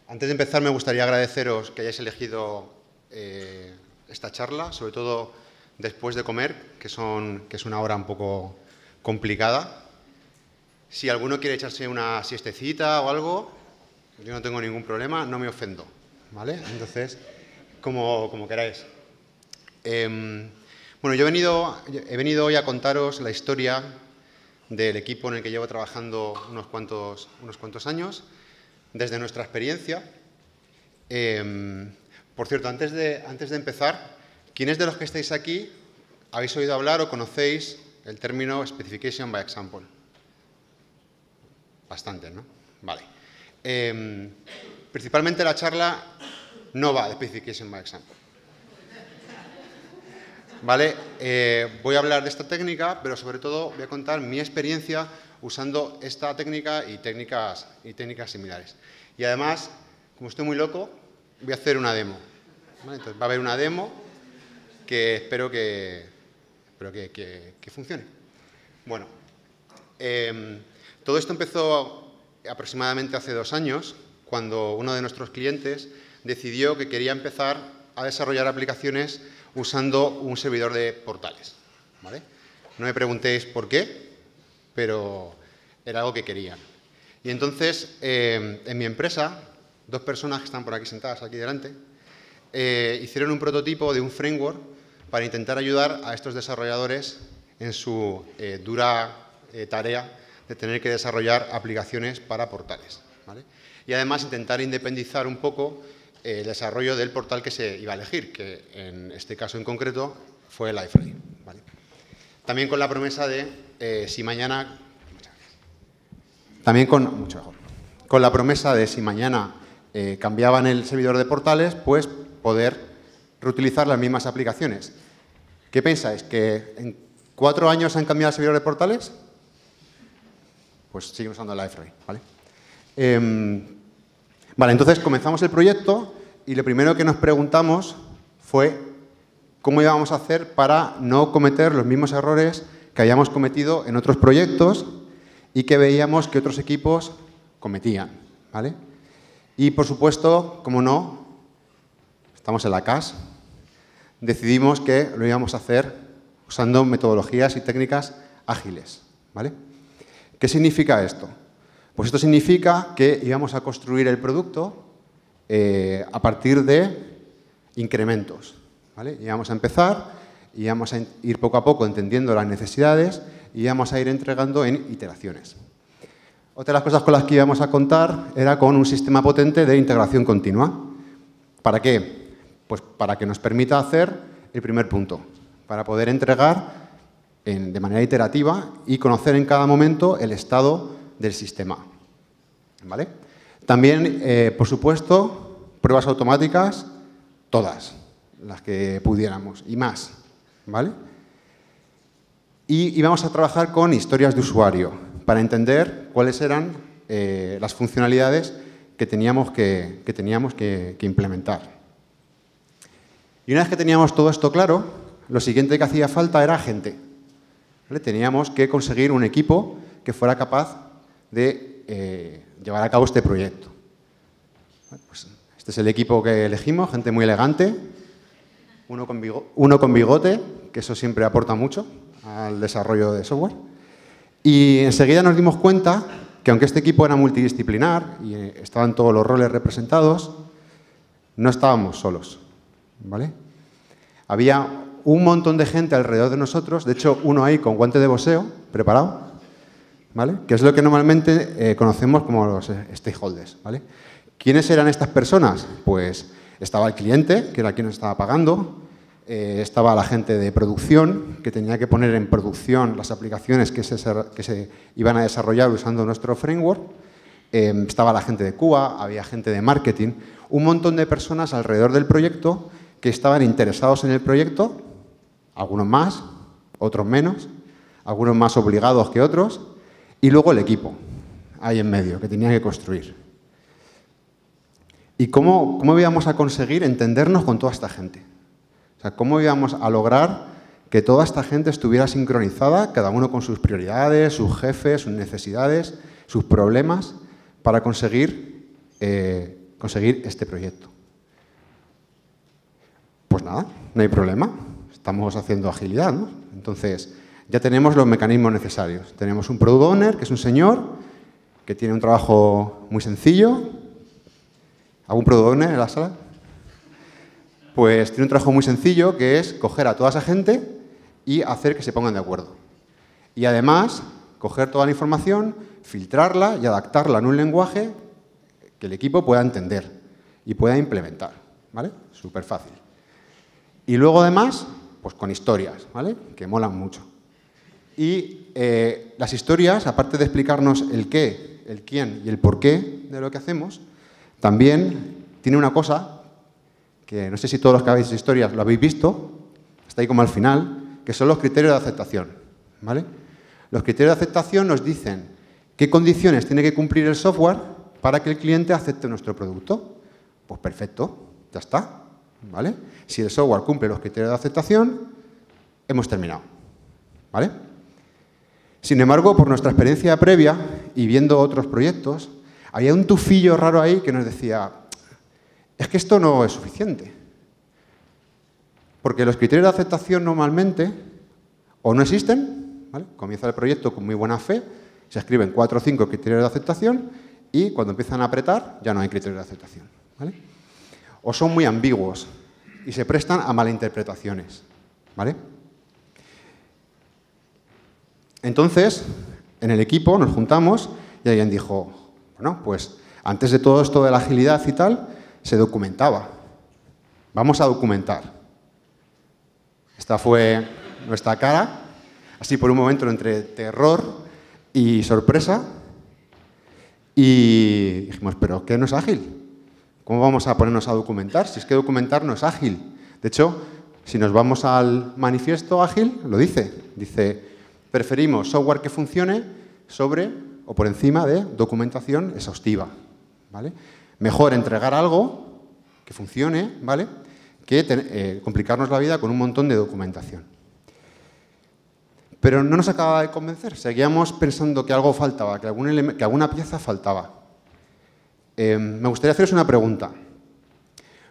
Antes de empezar, me gustaría agradeceros que hayáis elegido esta charla, sobre todo después de comer, que es una hora un poco complicada. Si alguno quiere echarse una siestecita o algo, yo no tengo ningún problema, no me ofendo, ¿vale? Entonces, como queráis. Bueno, he venido hoy a contaros la historia del equipo en el que llevo trabajando unos cuantos años, desde nuestra experiencia. Por cierto, antes de empezar, ¿quiénes de los que estáis aquí habéis oído hablar o conocéis el término Specification by Example? Bastante, ¿no? Vale. Principalmente la charla no va de Specification by Example. ¿Vale? Voy a hablar de esta técnica, pero sobre todo voy a contar mi experiencia usando esta técnica y técnicas similares. Y además, como estoy muy loco, voy a hacer una demo. ¿Vale? Entonces, va a haber una demo que espero que funcione. Bueno, todo esto empezó aproximadamente hace 2 años, cuando uno de nuestros clientes decidió que quería empezar a desarrollar aplicaciones usando un servidor de portales, ¿vale? No me preguntéis por qué, pero era algo que querían. Y entonces, en mi empresa, 2 personas que están por aquí sentadas, aquí delante, hicieron un prototipo de un framework para intentar ayudar a estos desarrolladores en su dura tarea de tener que desarrollar aplicaciones para portales, ¿vale? Y además intentar independizar un poco el desarrollo del portal que se iba a elegir, que en este caso en concreto fue Liferay, ¿vale? También con la promesa de si mañana... Con la promesa de si mañana cambiaban el servidor de portales, pues poder reutilizar las mismas aplicaciones. ¿Qué pensáis? ¿Que en 4 años han cambiado el servidor de portales? Pues siguen usando Liferay, ¿vale? Vale, entonces comenzamos el proyecto y lo primero que nos preguntamos fue cómo íbamos a hacer para no cometer los mismos errores que habíamos cometido en otros proyectos y que veíamos que otros equipos cometían, ¿vale? Y, por supuesto, como no, estamos en la CAS, decidimos que lo íbamos a hacer usando metodologías y técnicas ágiles, ¿vale? ¿Qué significa esto? Pues esto significa que íbamos a construir el producto a partir de incrementos, ¿vale? Íbamos a empezar, íbamos a ir poco a poco entendiendo las necesidades y íbamos a ir entregando en iteraciones. Otra de las cosas con las que íbamos a contar era con un sistema potente de integración continua. ¿Para qué? Pues para que nos permita hacer el primer punto, para poder entregar de manera iterativa y conocer en cada momento el estado del sistema, ¿vale? También, por supuesto, pruebas automáticas, todas las que pudiéramos y más, ¿vale? Y vamos a trabajar con historias de usuario para entender cuáles eran las funcionalidades que teníamos que implementar. Y una vez que teníamos todo esto claro, lo siguiente que hacía falta era gente, ¿vale? Teníamos que conseguir un equipo que fuera capaz de llevar a cabo este proyecto. Pues este es el equipo que elegimos, gente muy elegante, uno con bigote, que eso siempre aporta mucho al desarrollo de software. Y enseguida nos dimos cuenta que aunque este equipo era multidisciplinar y estaban todos los roles representados, no estábamos solos, ¿vale? Había un montón de gente alrededor de nosotros, de hecho uno ahí con guante de boxeo preparado, ¿vale? Que es lo que normalmente conocemos como los stakeholders, ¿vale? ¿Quiénes eran estas personas? Pues estaba el cliente, que era quien nos estaba pagando, estaba la gente de producción, que tenía que poner en producción las aplicaciones que se iban a desarrollar usando nuestro framework, estaba la gente de QA, había gente de marketing, un montón de personas alrededor del proyecto que estaban interesados en el proyecto, algunos más, otros menos, algunos más obligados que otros, y luego el equipo, ahí en medio, que tenía que construir. ¿Y cómo íbamos a conseguir entendernos con toda esta gente? O sea, ¿cómo íbamos a lograr que toda esta gente estuviera sincronizada, cada uno con sus prioridades, sus jefes, sus necesidades, sus problemas, para conseguir conseguir este proyecto. Pues nada, no hay problema. Estamos haciendo agilidad, ¿no? Entonces, ya tenemos los mecanismos necesarios. Tenemos un product owner, que es un señor que tiene un trabajo muy sencillo. ¿Algún product owner en la sala? Pues tiene un trabajo muy sencillo, que es coger a toda esa gente y hacer que se pongan de acuerdo. Y además, coger toda la información, filtrarla y adaptarla en un lenguaje que el equipo pueda entender y pueda implementar, ¿vale? Súper fácil. Y luego, además, pues con historias, ¿vale? Que molan mucho. Y las historias, aparte de explicarnos el qué, el quién y el por qué de lo que hacemos, también tiene una cosa que no sé si todos los que habéis de historias lo habéis visto, está ahí como al final, que son los criterios de aceptación, ¿vale? Los criterios de aceptación nos dicen qué condiciones tiene que cumplir el software para que el cliente acepte nuestro producto. Pues perfecto, ya está, ¿vale? Si el software cumple los criterios de aceptación, hemos terminado, ¿vale? Sin embargo, por nuestra experiencia previa y viendo otros proyectos, había un tufillo raro ahí que nos decía, es que esto no es suficiente. Porque los criterios de aceptación normalmente o no existen, ¿vale? Comienza el proyecto con muy buena fe, se escriben 4 o 5 criterios de aceptación y cuando empiezan a apretar ya no hay criterios de aceptación, ¿vale? O son muy ambiguos y se prestan a malinterpretaciones, ¿vale? Entonces, en el equipo nos juntamos y alguien dijo, bueno, pues antes de todo esto de la agilidad y tal, se documentaba. Vamos a documentar. Esta fue nuestra cara, así por un momento entre terror y sorpresa. Y dijimos, ¿pero qué no es ágil? ¿Cómo vamos a ponernos a documentar? Si es que documentar no es ágil. De hecho, si nos vamos al manifiesto ágil, lo dice. Dice, preferimos software que funcione sobre o por encima de documentación exhaustiva, ¿vale? Mejor entregar algo que funcione, ¿vale?, que complicarnos la vida con un montón de documentación. Pero no nos acababa de convencer. Seguíamos pensando que algo faltaba, que alguna pieza faltaba. Me gustaría haceros una pregunta.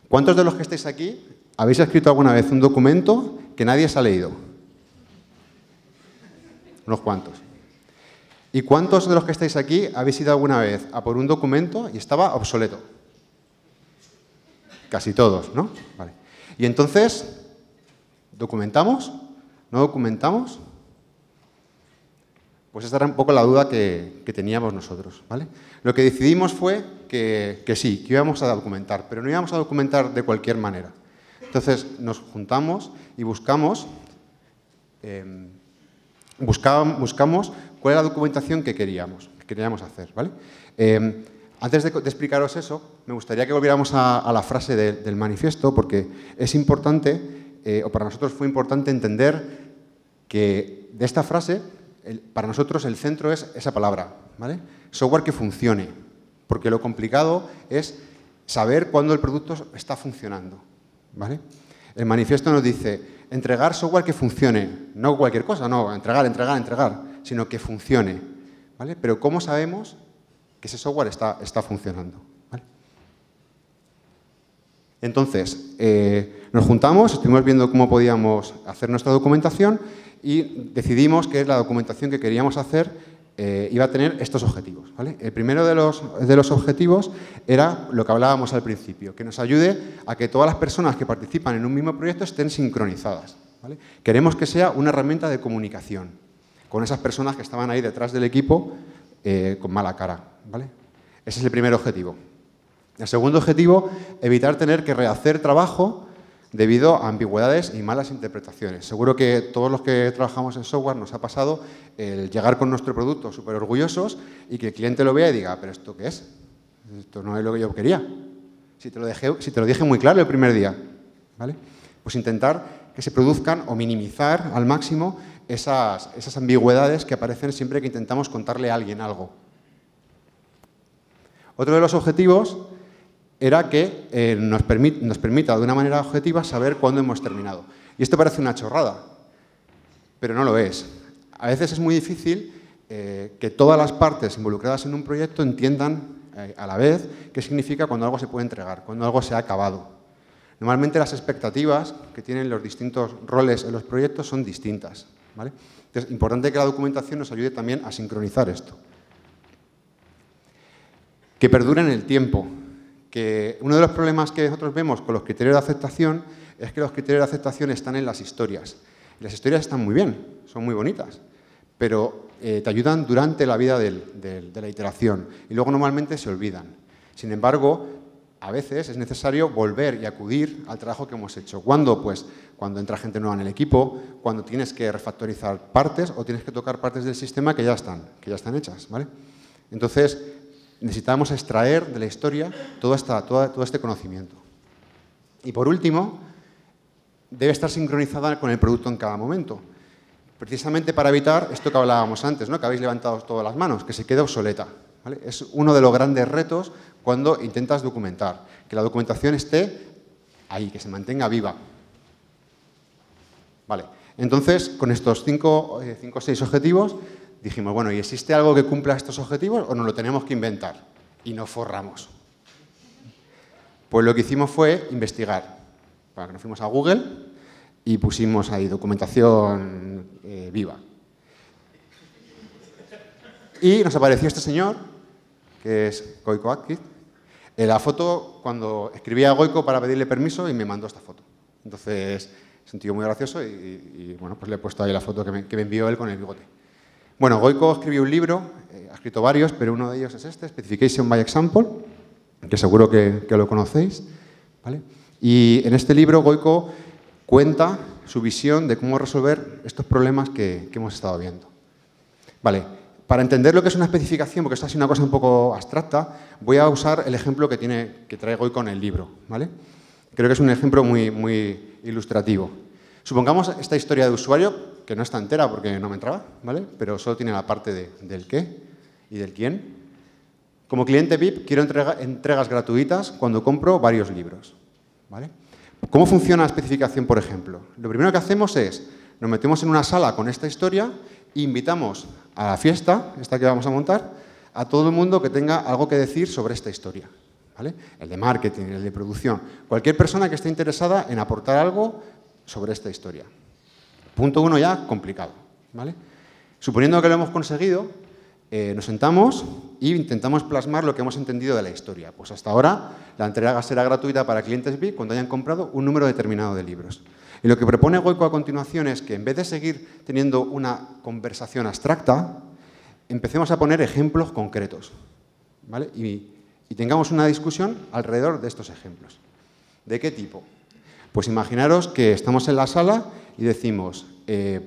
¿Cuántos de los que estáis aquí habéis escrito alguna vez un documento que nadie se ha leído? Unos cuantos. ¿Y cuántos de los que estáis aquí habéis ido alguna vez a por un documento y estaba obsoleto? Casi todos, ¿no? Vale. Y entonces, ¿documentamos? ¿No documentamos? Pues esta era un poco la duda que teníamos nosotros, ¿vale? Lo que decidimos fue que sí, que íbamos a documentar, pero no íbamos a documentar de cualquier manera. Entonces, nos juntamos y buscamos cuál era la documentación que queríamos hacer, ¿vale? Antes de explicaros eso, me gustaría que volviéramos a la frase del manifiesto, porque es importante, o para nosotros fue importante entender que de esta frase, para nosotros el centro es esa palabra, ¿vale? Software que funcione, porque lo complicado es saber cuándo el producto está funcionando, ¿vale? El manifiesto nos dice, entregar software que funcione, no cualquier cosa, no, entregar, sino que funcione, ¿vale? Pero ¿cómo sabemos que ese software está funcionando? ¿Vale? Entonces, nos juntamos, estuvimos viendo cómo podíamos hacer nuestra documentación y decidimos que la documentación que queríamos hacer iba a tener estos objetivos, ¿vale? El primero de los objetivos era lo que hablábamos al principio, que nos ayude a que todas las personas que participan en un mismo proyecto estén sincronizadas, ¿vale? Queremos que sea una herramienta de comunicación con esas personas que estaban ahí detrás del equipo con mala cara, ¿vale? Ese es el primer objetivo. El segundo objetivo, evitar tener que rehacer trabajo debido a ambigüedades y malas interpretaciones. Seguro que todos los que trabajamos en software nos ha pasado el llegar con nuestro producto súper orgullosos y que el cliente lo vea y diga, ¿pero esto qué es? Esto no es lo que yo quería. Si te lo dije muy claro el primer día, ¿vale? Pues intentar que se produzcan o minimizar al máximo esas ambigüedades que aparecen siempre que intentamos contarle a alguien algo. Otro de los objetivos era que nos permita de una manera objetiva saber cuándo hemos terminado. Y esto parece una chorrada, pero no lo es. A veces es muy difícil que todas las partes involucradas en un proyecto entiendan a la vez, qué significa cuando algo se puede entregar, cuando algo se ha acabado. Normalmente las expectativas que tienen los distintos roles en los proyectos son distintas, ¿vale? Entonces, es importante que la documentación nos ayude también a sincronizar esto. Que perdure en el tiempo. Que uno de los problemas que nosotros vemos con los criterios de aceptación es que los criterios de aceptación están en las historias. Y las historias están muy bien, son muy bonitas, pero te ayudan durante la vida de la iteración y luego normalmente se olvidan. Sin embargo, a veces es necesario volver y acudir al trabajo que hemos hecho. ¿Cuándo? Pues cuando entra gente nueva en el equipo, cuando tienes que refactorizar partes o tienes que tocar partes del sistema que ya están hechas, ¿vale? Entonces, necesitamos extraer de la historia todo este conocimiento. Y por último, debe estar sincronizada con el producto en cada momento. Precisamente para evitar esto que hablábamos antes, ¿no? Que habéis levantado todas las manos, que se quede obsoleta, ¿vale? Es uno de los grandes retos cuando intentas documentar, que la documentación esté ahí, que se mantenga viva. Vale. Entonces, con estos 5 o 6 objetivos, dijimos, bueno, ¿y existe algo que cumpla estos objetivos o nos lo tenemos que inventar? Y nos forramos. Pues lo que hicimos fue investigar. Bueno, nos fuimos a Google y pusimos ahí documentación viva. Y nos apareció este señor, que es Goiko Akit. La foto, cuando escribí a Goiko para pedirle permiso y me mandó esta foto. Entonces, es un tío muy gracioso y bueno, pues le he puesto ahí la foto que me envió él con el bigote. Bueno, Goiko escribió un libro, ha escrito varios, pero uno de ellos es este, Specification by Example, que seguro que lo conocéis, ¿vale? Y en este libro Goiko cuenta su visión de cómo resolver estos problemas que hemos estado viendo. Vale, para entender lo que es una especificación, porque esta es una cosa un poco abstracta, voy a usar el ejemplo que trae Goiko en el libro, ¿vale? Creo que es un ejemplo muy ilustrativo. Supongamos esta historia de usuario, que no está entera porque no me entraba, ¿vale? Pero solo tiene la parte del qué y del quién. Como cliente VIP quiero entregas gratuitas cuando compro varios libros, ¿vale? ¿Cómo funciona la especificación, por ejemplo? Lo primero que hacemos es, nos metemos en una sala con esta historia e invitamos a la fiesta, esta que vamos a montar, a todo el mundo que tenga algo que decir sobre esta historia, ¿vale? El de marketing, el de producción, cualquier persona que esté interesada en aportar algo sobre esta historia. Punto 1 ya, complicado, ¿vale? Suponiendo que lo hemos conseguido, nos sentamos e intentamos plasmar lo que hemos entendido de la historia. Pues hasta ahora la entrega será gratuita para clientes VIP cuando hayan comprado un número determinado de libros. Y lo que propone Goiko a continuación es que en vez de seguir teniendo una conversación abstracta, empecemos a poner ejemplos concretos, ¿vale? Y tengamos una discusión alrededor de estos ejemplos. ¿De qué tipo? Pues imaginaros que estamos en la sala y decimos,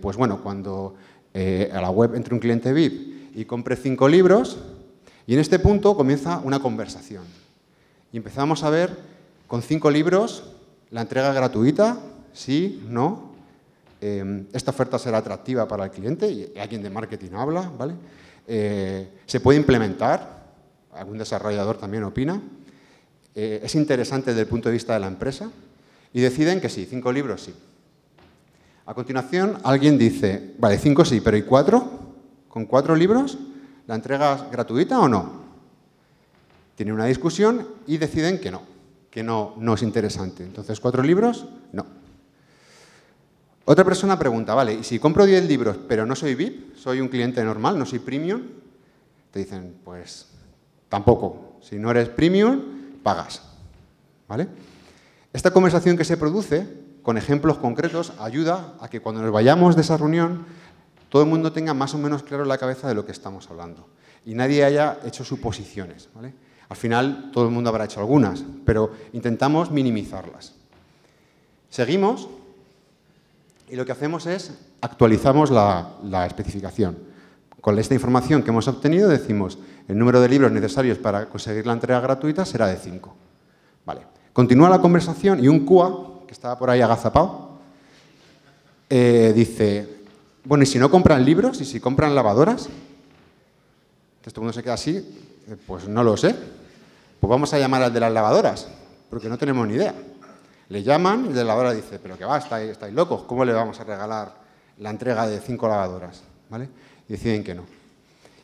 pues bueno, cuando a la web entre un cliente VIP y compre 5 libros, y en este punto comienza una conversación. Y empezamos a ver, con 5 libros, la entrega gratuita, sí, no, esta oferta será atractiva para el cliente, y alguien de marketing habla, ¿vale? Se puede implementar, algún desarrollador también opina, es interesante desde el punto de vista de la empresa, y deciden que sí, 5 libros sí. A continuación, alguien dice, vale, 5 sí, pero ¿y 4? ¿Con 4 libros la entrega es gratuita o no? Tienen una discusión y deciden que no es interesante. Entonces, 4 libros, no. Otra persona pregunta, vale, ¿y si compro 10 libros, pero no soy VIP, soy un cliente normal, no soy premium? Te dicen, pues tampoco. Si no eres premium, pagas, ¿vale? Esta conversación que se produce, con ejemplos concretos, ayuda a que cuando nos vayamos de esa reunión, todo el mundo tenga más o menos claro en la cabeza de lo que estamos hablando y nadie haya hecho suposiciones, ¿vale? Al final, todo el mundo habrá hecho algunas, pero intentamos minimizarlas. Seguimos y lo que hacemos es actualizamos la especificación. Con esta información que hemos obtenido decimos el número de libros necesarios para conseguir la entrega gratuita será de 5. Vale. Continúa la conversación y un QA, que estaba por ahí agazapado, dice, bueno, ¿y si no compran libros? ¿Y si compran lavadoras? Entonces todo el mundo se queda así, pues no lo sé. Pues vamos a llamar al de las lavadoras, porque no tenemos ni idea. Le llaman y el de la lavadora dice, pero que va, estáis locos, ¿cómo le vamos a regalar la entrega de 5 lavadoras? ¿Vale? Y deciden que no.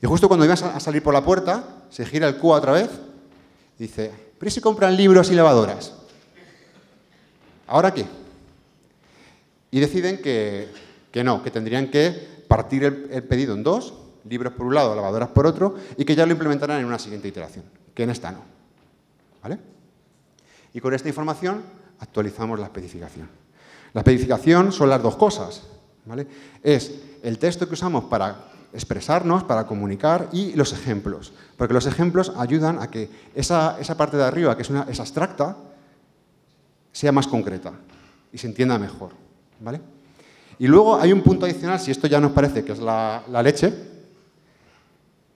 Y justo cuando ibas a salir por la puerta, se gira el QA otra vez Dice, ¿pero si compran libros y lavadoras? ¿Ahora qué? Y deciden que no, que tendrían que partir el pedido en dos, libros por un lado, lavadoras por otro, y que ya lo implementarán en una siguiente iteración, que en esta no. ¿Vale? Y con esta información actualizamos la especificación. La especificación son las dos cosas, ¿vale? Es el texto que usamos para expresarnos, para comunicar, y los ejemplos. Porque los ejemplos ayudan a que esa parte de arriba, que es abstracta, sea más concreta y se entienda mejor, ¿vale? Y luego hay un punto adicional, si esto ya nos parece que es la leche,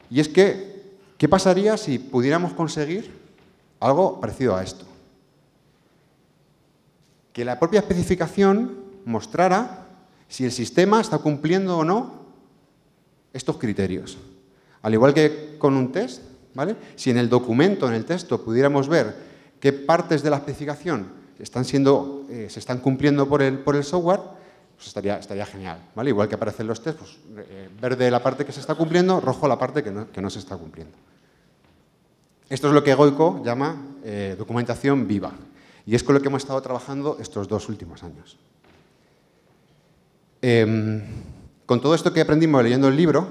y es que, ¿qué pasaría si pudiéramos conseguir algo parecido a esto? Que la propia especificación mostrara si el sistema está cumpliendo o no estos criterios. Al igual que con un test, ¿vale? Si en el documento, en el texto, pudiéramos ver qué partes de la especificación se están cumpliendo por el software, pues estaría genial, ¿vale? Igual que aparecen los tests, pues, verde la parte que se está cumpliendo, rojo la parte que no se está cumpliendo. Esto es lo que Goico llama documentación viva. Y es con lo que hemos estado trabajando estos 2 últimos años. Con todo esto que aprendimos leyendo el libro,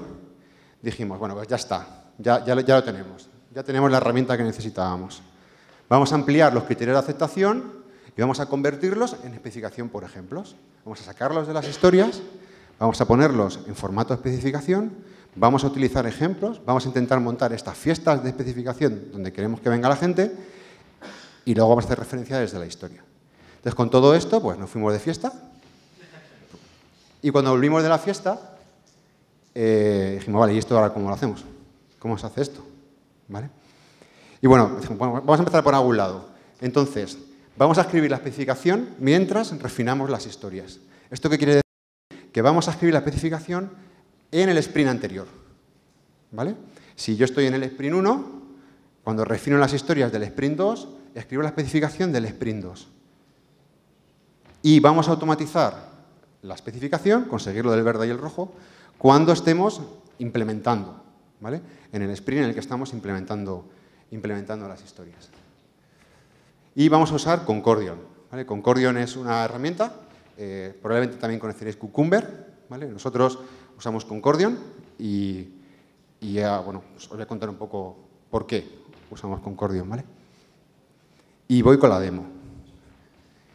dijimos, bueno, pues ya está, ya lo tenemos. Ya tenemos la herramienta que necesitábamos. Vamos a ampliar los criterios de aceptación y vamos a convertirlos en especificación por ejemplos. Vamos a sacarlos de las historias, vamos a ponerlos en formato de especificación, vamos a utilizar ejemplos, vamos a intentar montar estas fiestas de especificación donde queremos que venga la gente y luego vamos a hacer referencia desde la historia. Entonces, con todo esto, pues nos fuimos de fiesta y cuando volvimos de la fiesta dijimos, vale, ¿y esto ahora cómo lo hacemos? ¿Cómo se hace esto? ¿Vale? Y bueno, vamos a empezar por algún lado. Entonces, vamos a escribir la especificación mientras refinamos las historias. ¿Esto qué quiere decir? Que vamos a escribir la especificación en el sprint anterior. ¿Vale? Si yo estoy en el sprint 1, cuando refino las historias del sprint 2, escribo la especificación del sprint 2. Y vamos a automatizar la especificación, conseguirlo del verde y el rojo, cuando estemos implementando, ¿vale? En el sprint en el que estamos implementando las historias. Y vamos a usar Concordion, ¿vale? Concordion es una herramienta, probablemente también conoceréis Cucumber, ¿vale? Nosotros usamos Concordion y ya, bueno, os voy a contar un poco por qué usamos Concordion, ¿vale? Y voy con la demo.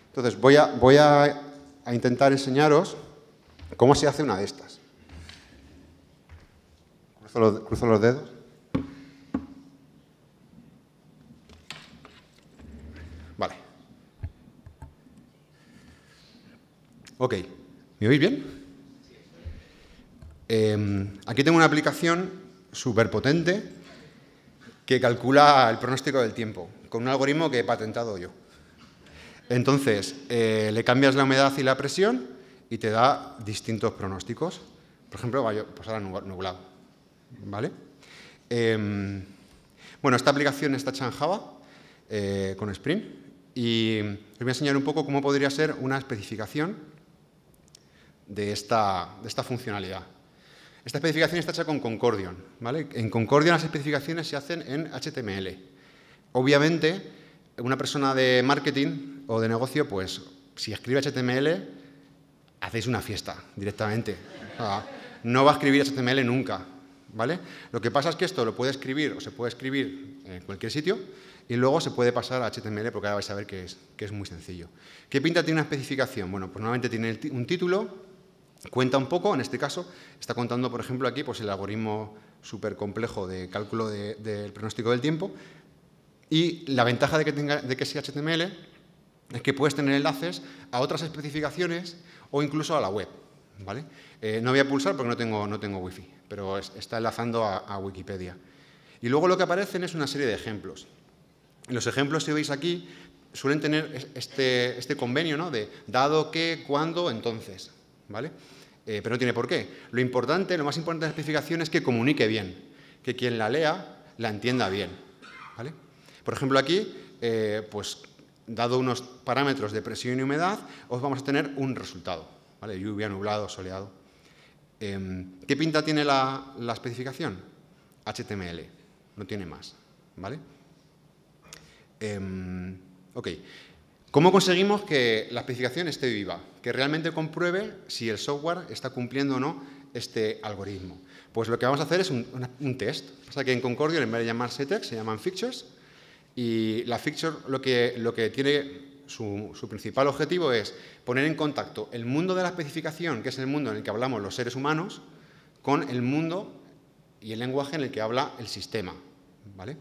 Entonces, voy a intentar enseñaros cómo se hace una de estas. Cruzo los dedos. Vale. Ok. ¿Me oís bien? Aquí tengo una aplicación súper potente que calcula el pronóstico del tiempo con un algoritmo que he patentado yo. Entonces, le cambias la humedad y la presión y te da distintos pronósticos. Por ejemplo, pues ahora nublado. ¿Vale? Bueno, esta aplicación está hecha en Java con Spring y os voy a enseñar un poco cómo podría ser una especificación de esta funcionalidad. Esta especificación está hecha con Concordion, ¿vale? En Concordion las especificaciones se hacen en HTML. Obviamente, una persona de marketing o de negocio, pues, si escribe HTML, hacéis una fiesta directamente. No va a escribir HTML nunca, ¿vale? Lo que pasa es que esto lo puede escribir o se puede escribir en cualquier sitio y luego se puede pasar a HTML porque ahora vais a ver que es muy sencillo. ¿Qué pinta tiene una especificación? Bueno, pues normalmente tiene un título. Cuenta un poco, en este caso, está contando, por ejemplo, aquí pues, el algoritmo súper complejo de cálculo del pronóstico del tiempo. Y la ventaja de que sea HTML es que puedes tener enlaces a otras especificaciones o incluso a la web, ¿vale? No voy a pulsar porque no tengo wifi, pero está enlazando a Wikipedia. Y luego lo que aparecen es una serie de ejemplos. Los ejemplos, si veis aquí, suelen tener este convenio, ¿no? De dado que, cuándo, entonces, ¿vale? Pero no tiene por qué. Lo más importante de la especificación es que comunique bien, que quien la lea la entienda bien, ¿vale? Por ejemplo, aquí, pues, dado unos parámetros de presión y humedad, os vamos a tener un resultado, ¿vale? Lluvia, nublado, soleado. ¿Qué pinta tiene la especificación? HTML, no tiene más, ¿vale? Ok. ¿Cómo conseguimos que la especificación esté viva? Que realmente compruebe si el software está cumpliendo o no este algoritmo. Pues lo que vamos a hacer es un test. Pasa que en Concordion, en vez de llamarse text, se llaman features. Y la feature lo que tiene su principal objetivo es poner en contacto el mundo de la especificación, que es el mundo en el que hablamos los seres humanos, con el mundo y el lenguaje en el que habla el sistema. ¿Vale?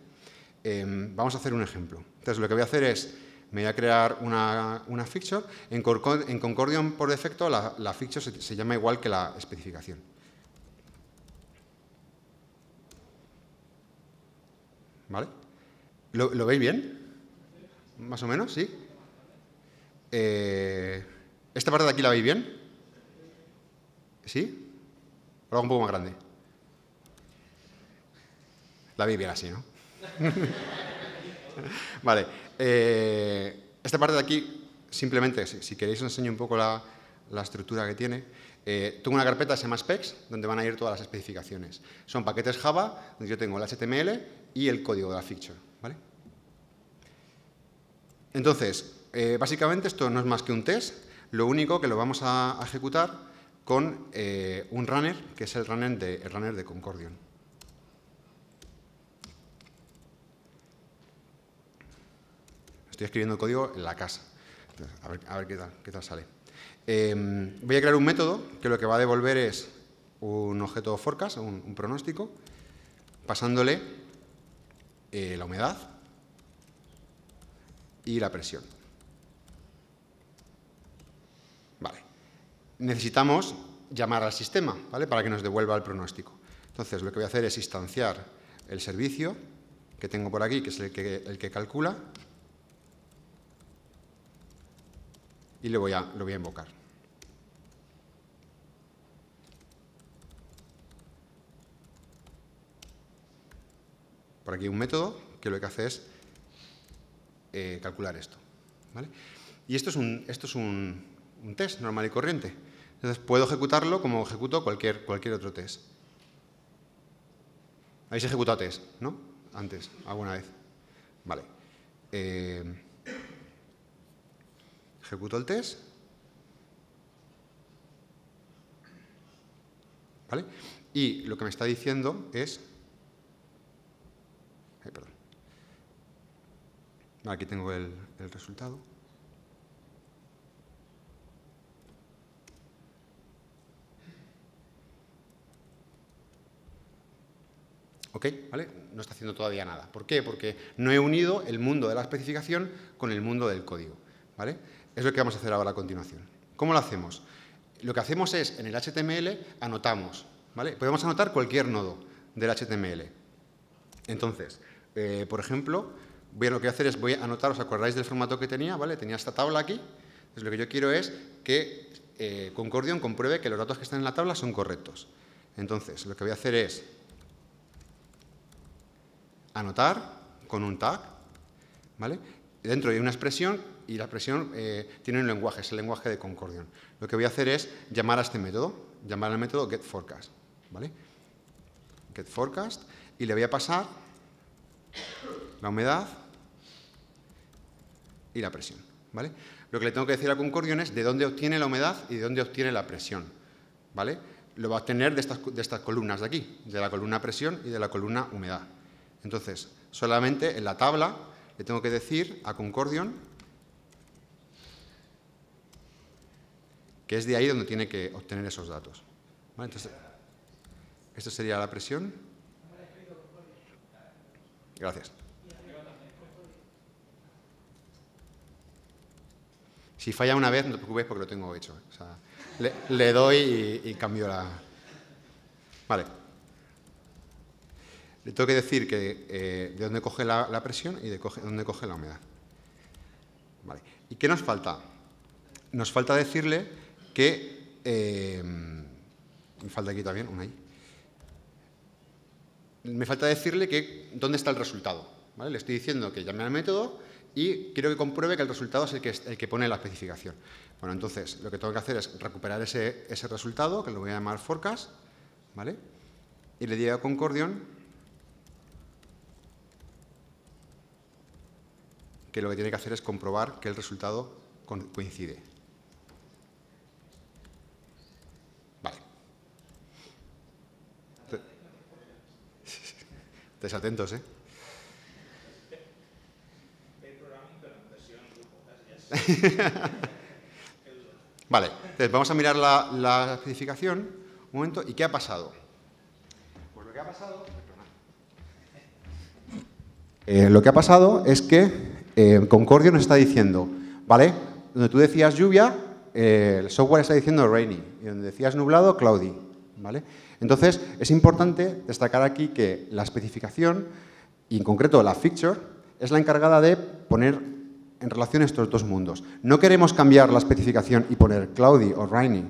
Vamos a hacer un ejemplo. Entonces, lo que voy a hacer es, me voy a crear una feature. En Concordion, por defecto, la feature se llama igual que la especificación. ¿Vale? ¿Lo veis bien? ¿Más o menos? ¿Sí? ¿Esta parte de aquí la veis bien? ¿Sí? ¿O algo un poco más grande? La veis bien así, ¿no? Vale. Esta parte de aquí, simplemente, si queréis os enseño un poco la estructura que tiene. Tengo una carpeta que se llama specs, donde van a ir todas las especificaciones. Son paquetes Java, donde yo tengo el HTML y el código de la feature. ¿Vale? Entonces, básicamente esto no es más que un test. Lo único que lo vamos a ejecutar con un runner, que es el runner de Concordion. Estoy escribiendo el código en la casa. Entonces, a ver qué tal sale. Voy a crear un método que lo que va a devolver es un objeto forecast, un pronóstico, pasándole la humedad y la presión. Vale. Necesitamos llamar al sistema, ¿vale? Para que nos devuelva el pronóstico. Entonces, lo que voy a hacer es instanciar el servicio que tengo por aquí, que es el que calcula, y lo voy a invocar. Por aquí un método que lo que hace es calcular esto. ¿Vale? Y esto es un test normal y corriente. Entonces puedo ejecutarlo como ejecuto cualquier otro test. ¿Habéis ejecutado test, no? Antes, alguna vez. Vale. Ejecuto el test. ¿Vale? Y lo que me está diciendo es... perdón. Aquí tengo el resultado. ¿Ok? ¿Vale? No está haciendo todavía nada. ¿Por qué? Porque no he unido el mundo de la especificación con el mundo del código. ¿Vale? Es lo que vamos a hacer ahora a continuación. ¿Cómo lo hacemos? Lo que hacemos es, en el HTML, anotamos. ¿Vale? Podemos anotar cualquier nodo del HTML. Entonces, por ejemplo, lo que voy a hacer es, voy a anotar, ¿os acordáis del formato que tenía? ¿Vale? Tenía esta tabla aquí. Entonces, lo que yo quiero es que Concordion compruebe que los datos que están en la tabla son correctos. Entonces, lo que voy a hacer es anotar con un tag, ¿vale? Dentro hay una expresión y la expresión tiene un lenguaje, es el lenguaje de Concordion. Lo que voy a hacer es llamar a este método, llamar al método getForecast, ¿vale? GetForecast, y le voy a pasar la humedad y la presión, ¿vale? Lo que le tengo que decir a Concordion es de dónde obtiene la humedad y de dónde obtiene la presión, ¿vale? Lo va a obtener de estas columnas de aquí, de la columna presión y de la columna humedad. Entonces, solamente en la tabla le tengo que decir a Concordion que es de ahí donde tiene que obtener esos datos. ¿Vale? Entonces, esto sería la presión. Gracias. Si falla una vez, no te preocupes porque lo tengo hecho. O sea, le doy y cambio la... Vale. Le tengo que decir que, de dónde coge la presión y de dónde coge la humedad. Vale. ¿Y qué nos falta? Nos falta decirle que... me falta aquí también, una ahí. Me falta decirle que dónde está el resultado. ¿Vale? Le estoy diciendo que llame al método y quiero que compruebe que el resultado es el que pone la especificación. Bueno, entonces, lo que tengo que hacer es recuperar ese resultado, que lo voy a llamar forecast, ¿vale? Y le digo a Concordion que lo que tiene que hacer es comprobar que el resultado coincide. Vale. Estés atentos, ¿eh? Vale, entonces vamos a mirar la especificación. Un momento, ¿y qué ha pasado? Pues lo que ha pasado... lo que ha pasado es que Concordio nos está diciendo, ¿vale? Donde tú decías lluvia, el software está diciendo rainy, y donde decías nublado, cloudy, ¿vale? Entonces, es importante destacar aquí que la especificación, y en concreto la feature, es la encargada de poner en relación estos dos mundos. No queremos cambiar la especificación y poner cloudy o rainy.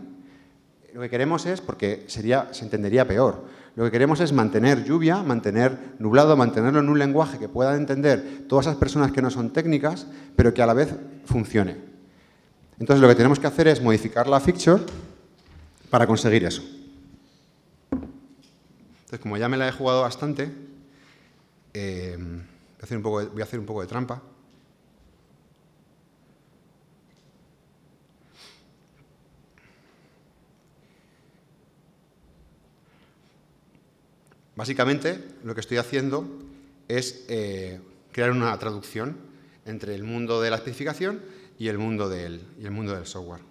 Lo que queremos es, porque se entendería peor, lo que queremos es mantener lluvia, mantener nublado, mantenerlo en un lenguaje que puedan entender todas esas personas que no son técnicas, pero que a la vez funcione. Entonces, lo que tenemos que hacer es modificar la feature para conseguir eso. Entonces, como ya me la he jugado bastante, voy a hacer un poco de trampa. Básicamente, lo que estoy haciendo es crear una traducción entre el mundo de la especificación y el mundo del software.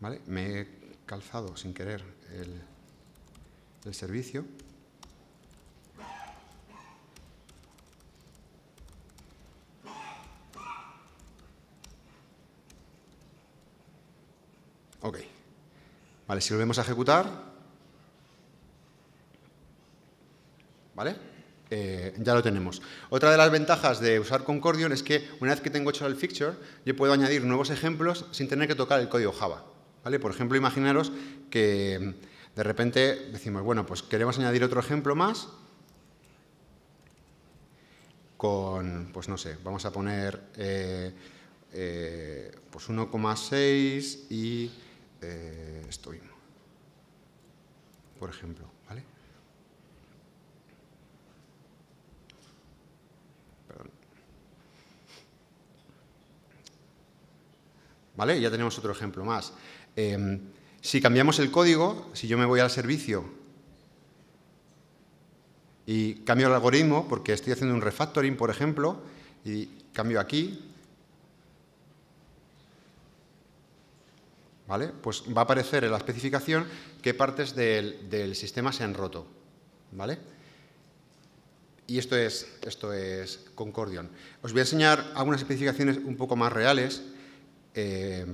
¿Vale? Me he calzado sin querer el servicio. Ok. Vale, si volvemos a ejecutar... ¿Vale? Ya lo tenemos. Otra de las ventajas de usar Concordion es que una vez que tengo hecho el fixture, yo puedo añadir nuevos ejemplos sin tener que tocar el código Java. ¿Vale? Por ejemplo, imaginaros que de repente decimos, bueno, pues queremos añadir otro ejemplo más con, pues no sé, vamos a poner pues 1,6 y esto mismo, por ejemplo. ¿Vale? ¿Vale? Ya tenemos otro ejemplo más. Si cambiamos el código, si yo me voy al servicio y cambio el algoritmo, porque estoy haciendo un refactoring, por ejemplo, y cambio aquí, ¿vale? Pues va a aparecer en la especificación qué partes del sistema se han roto, ¿vale? Y esto es Concordion. Os voy a enseñar algunas especificaciones un poco más reales,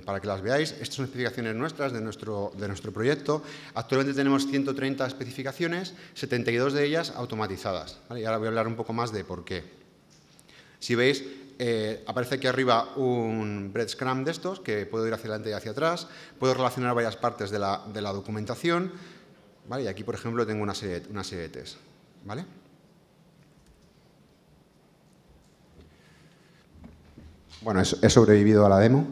para que las veáis. Estas son especificaciones nuestras de nuestro proyecto. Actualmente tenemos 130 especificaciones, 72 de ellas automatizadas. ¿Vale? Y ahora voy a hablar un poco más de por qué. Si veis, aparece aquí arriba un breadcrumb de estos, que puedo ir hacia adelante y hacia atrás. Puedo relacionar varias partes de la documentación. ¿Vale? Y aquí, por ejemplo, tengo una serie de test. ¿Vale? Bueno, he sobrevivido a la demo.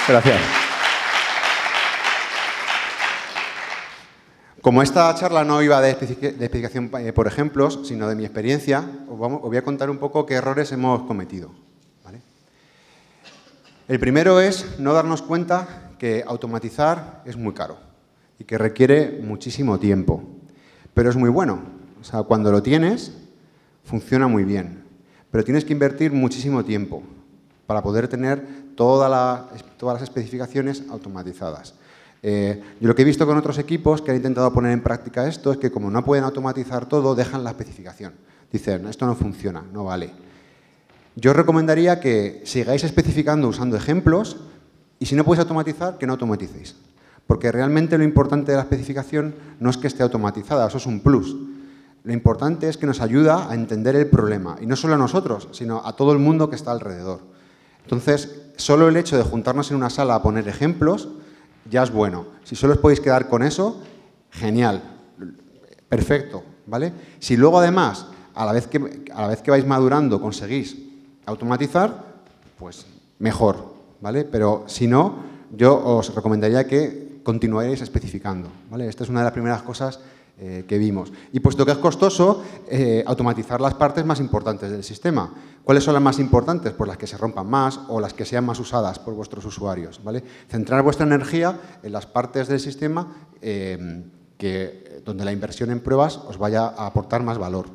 Gracias. Como esta charla no iba de explicación por ejemplos, sino de mi experiencia, os voy a contar un poco qué errores hemos cometido. ¿Vale? El primero es no darnos cuenta que automatizar es muy caro y que requiere muchísimo tiempo, pero es muy bueno. O sea, cuando lo tienes, funciona muy bien, pero tienes que invertir muchísimo tiempo para poder tener todas las especificaciones automatizadas. Yo lo que he visto con otros equipos que han intentado poner en práctica esto es que como no pueden automatizar todo, dejan la especificación. Dicen, esto no funciona, no vale. Yo os recomendaría que sigáis especificando usando ejemplos y si no podéis automatizar, que no automaticéis. Porque realmente lo importante de la especificación no es que esté automatizada, eso es un plus. Lo importante es que nos ayuda a entender el problema, y no solo a nosotros, sino a todo el mundo que está alrededor. Entonces, solo el hecho de juntarnos en una sala a poner ejemplos ya es bueno. Si solo os podéis quedar con eso, genial, perfecto, ¿vale? Si luego además, a la vez que vais madurando, conseguís automatizar, pues mejor, ¿vale? Pero si no, yo os recomendaría que continuaréis especificando, ¿vale? Esta es una de las primeras cosas que vimos. Y puesto que es costoso, automatizar las partes más importantes del sistema. ¿Cuáles son las más importantes? Pues las que se rompan más o las que sean más usadas por vuestros usuarios, ¿vale? Centrar vuestra energía en las partes del sistema donde la inversión en pruebas os vaya a aportar más valor.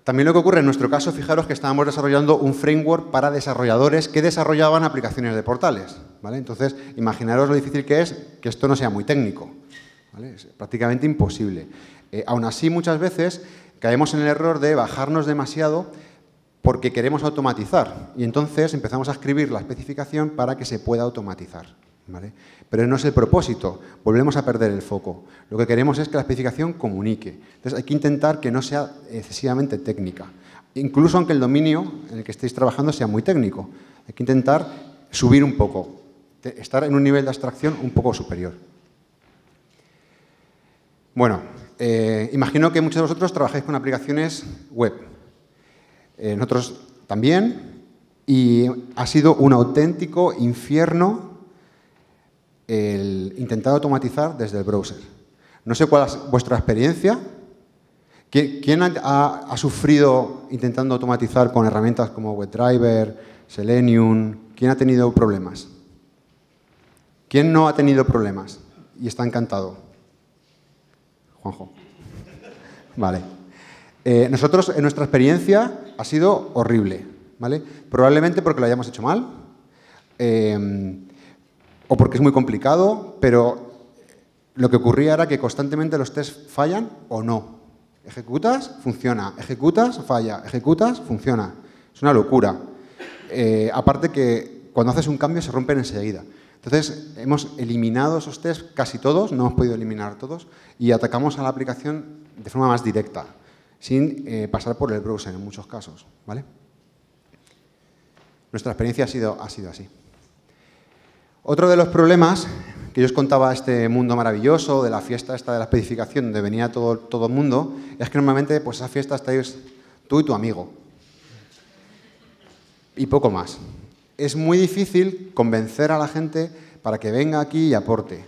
También lo que ocurre en nuestro caso, fijaros que estábamos desarrollando un framework para desarrolladores que desarrollaban aplicaciones de portales, ¿vale? Entonces, imaginaros lo difícil que es que esto no sea muy técnico, ¿vale? Es prácticamente imposible. Aún así, muchas veces caemos en el error de bajarnos demasiado porque queremos automatizar y entonces empezamos a escribir la especificación para que se pueda automatizar, ¿vale? Pero no es el propósito, volvemos a perder el foco. Lo que queremos es que la especificación comunique. Entonces hay que intentar que no sea excesivamente técnica. Incluso aunque el dominio en el que estéis trabajando sea muy técnico. Hay que intentar subir un poco, estar en un nivel de abstracción un poco superior. Bueno, imagino que muchos de vosotros trabajáis con aplicaciones web. Nosotros también, y ha sido un auténtico infierno el intentar automatizar desde el browser. No sé cuál es vuestra experiencia. ¿Quién ha sufrido intentando automatizar con herramientas como WebDriver, Selenium? ¿Quién ha tenido problemas? ¿Quién no ha tenido problemas y está encantado? Juanjo. Vale. Nosotros, en nuestra experiencia, ha sido horrible, ¿vale? Probablemente porque lo hayamos hecho mal, o porque es muy complicado, pero lo que ocurría era que constantemente los tests fallan o no. Ejecutas, funciona. Ejecutas, falla. Ejecutas, funciona. Es una locura. Aparte que cuando haces un cambio se rompen enseguida. Entonces, hemos eliminado esos tests, casi todos, no hemos podido eliminar todos, y atacamos a la aplicación de forma más directa, sin pasar por el browser en muchos casos, ¿vale? Nuestra experiencia ha sido así. Otro de los problemas que yo os contaba, este mundo maravilloso de la fiesta esta de la especificación donde venía todo el mundo, es que normalmente pues esa fiesta estáis tú y tu amigo. Y poco más. Es muy difícil convencer a la gente para que venga aquí y aporte.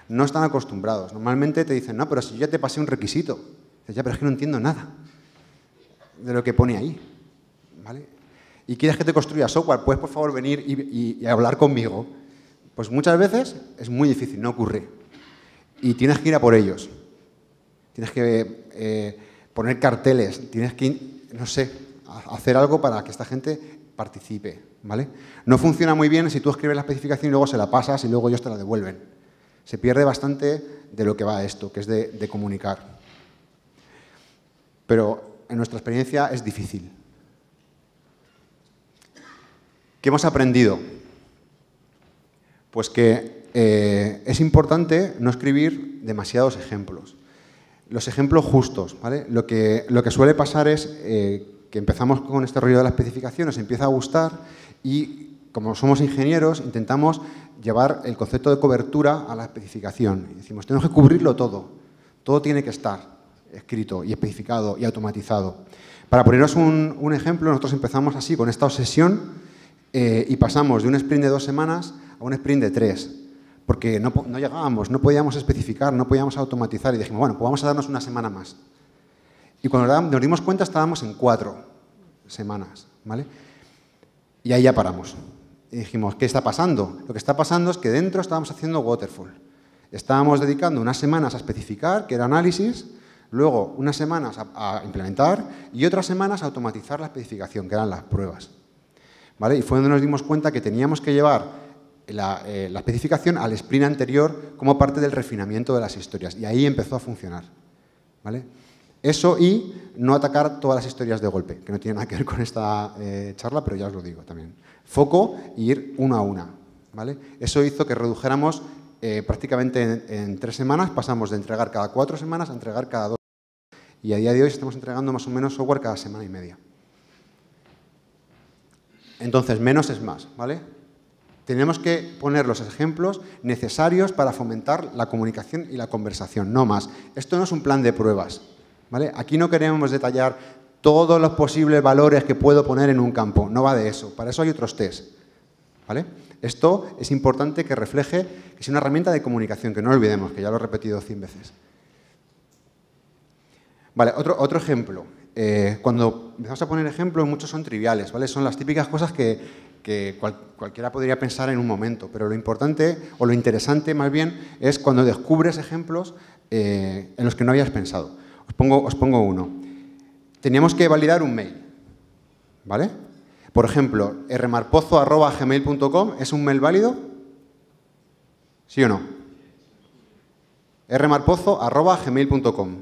No están acostumbrados. Normalmente te dicen, no, pero si yo ya te pasé un requisito. Dices, ya, pero es que no entiendo nada de lo que pone ahí, ¿vale? Y quieres que te construya software, ¿puedes por favor venir y hablar conmigo? Pues muchas veces es muy difícil, no ocurre. Y tienes que ir a por ellos. Tienes que poner carteles, tienes que, no sé, hacer algo para que esta gente participe, ¿vale? No funciona muy bien si tú escribes la especificación y luego se la pasas y luego ellos te la devuelven. Se pierde bastante de lo que va esto, que es de comunicar. Pero en nuestra experiencia es difícil. ¿Qué hemos aprendido? Pues que es importante no escribir demasiados ejemplos. Los ejemplos justos, ¿vale? Lo que suele pasar es que empezamos con este rollo de la especificación, nos empieza a gustar y, como somos ingenieros, intentamos llevar el concepto de cobertura a la especificación. Y decimos, tenemos que cubrirlo todo. Todo tiene que estar escrito y especificado y automatizado. Para poneros un ejemplo, nosotros empezamos así, con esta obsesión, y pasamos de un sprint de 2 semanas a un sprint de 3, porque no llegábamos, no podíamos especificar, no podíamos automatizar y dijimos, bueno, pues vamos a darnos una semana más. Y cuando nos dimos cuenta estábamos en 4 semanas, ¿vale? Y ahí ya paramos. Y dijimos, ¿qué está pasando? Lo que está pasando es que dentro estábamos haciendo waterfall. Estábamos dedicando unas semanas a especificar, que era análisis, luego unas semanas a implementar y otras semanas a automatizar la especificación, que eran las pruebas, ¿vale? Y fue donde nos dimos cuenta que teníamos que llevar la especificación al sprint anterior como parte del refinamiento de las historias. Y ahí empezó a funcionar, ¿vale? Eso y no atacar todas las historias de golpe, que no tiene nada que ver con esta charla, pero ya os lo digo también. Foco y ir una a una, ¿vale? Eso hizo que redujéramos prácticamente en 3 semanas, pasamos de entregar cada 4 semanas a entregar cada 2. Y a día de hoy estamos entregando más o menos software cada semana y media. Entonces, menos es más, ¿vale? Tenemos que poner los ejemplos necesarios para fomentar la comunicación y la conversación, no más. Esto no es un plan de pruebas, ¿vale? Aquí no queremos detallar todos los posibles valores que puedo poner en un campo, no va de eso. Para eso hay otros test, ¿vale? Esto es importante que refleje que es una herramienta de comunicación, que no lo olvidemos, que ya lo he repetido 100 veces. Vale, otro ejemplo. Cuando empezamos a poner ejemplos, muchos son triviales, ¿vale? Son las típicas cosas que cualquiera podría pensar en un momento, pero lo importante, o lo interesante más bien, es cuando descubres ejemplos en los que no habías pensado. Os pongo uno. Teníamos que validar un mail, ¿vale? Por ejemplo, rmarpozo@gmail.com, ¿es un mail válido? ¿Sí o no? rmarpozo@gmail.com.